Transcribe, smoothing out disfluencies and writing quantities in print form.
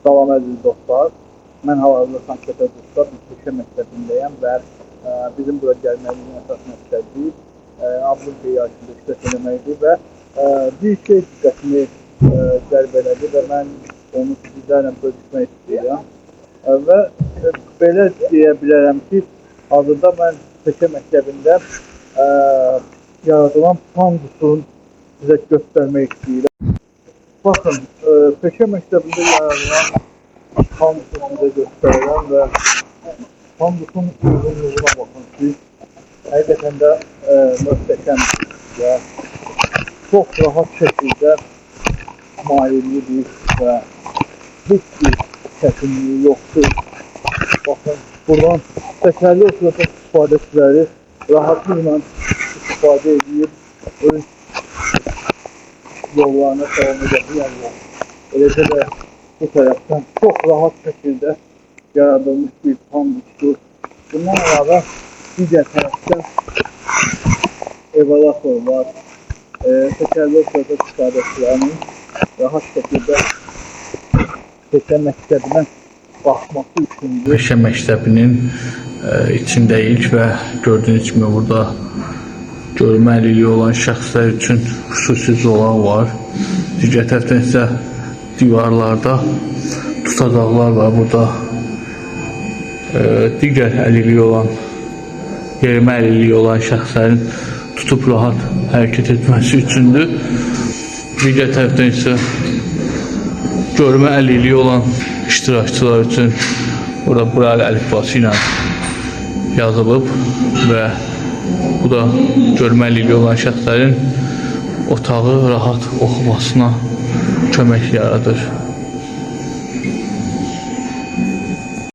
Salam əziz dostlar. Mən hal-hazırda Sankt-Peterburqda bir peşə məktəbindəyəm və bizim bura gəlməyimizin əsas məqsədi Abdul Bey haqqında iştirak eləməkdir və bir şey diqqətimi cəlb elədi və mən onu sizlərlə bölüşmək istəyirəm və belə deyə bilərəm ki, hazırda mən peşə məktəbində yaradılan pandusun sizə göstərmək istəyirəm. Baxın, peşə məktəbində yaradılan pandusu sizə göstərirəm və pandusun uzunluğuna baxın ki, həqiqətən də möhtəşəmdir və çox rahat şəkildə maillidir və heç bir çətinliyi yoxdur. Baxın, buradan təkərli oturacaq istifadəçiləri rahatlıqla istifadə edib öz yollarına davam edə bilərlər. Eləcə də bu tərəfdən çox rahat şəkildə yaradılmış bir pandusdur. Bundan əlavə digər tərəfdən evalator var. Təkərli oturacaq istifadəçilərinin rahat şəkildə peşə məktəbinə baxması üçündür. Peşə məktəbinin içindəyik və gördüyünüz kimi burada görmə əlilliyi olan şəxslər üçün xüsusi zolaq var. Digər tərəfdən isə divarlarda tutacaqlar var. Burada digər əlilliyi olan, yerimə əlilliyi olan şəxslərin tutub rahat hərəkət etməsi üçündür. Digər tərəfdən isə görmə əlilliyi olan iştirakçılar üçün burada Braille əlifbası ilə yazılıb və bu da görmə əlilliyi olan şəxslərin otağı rahat oxumasına kömək yaradır.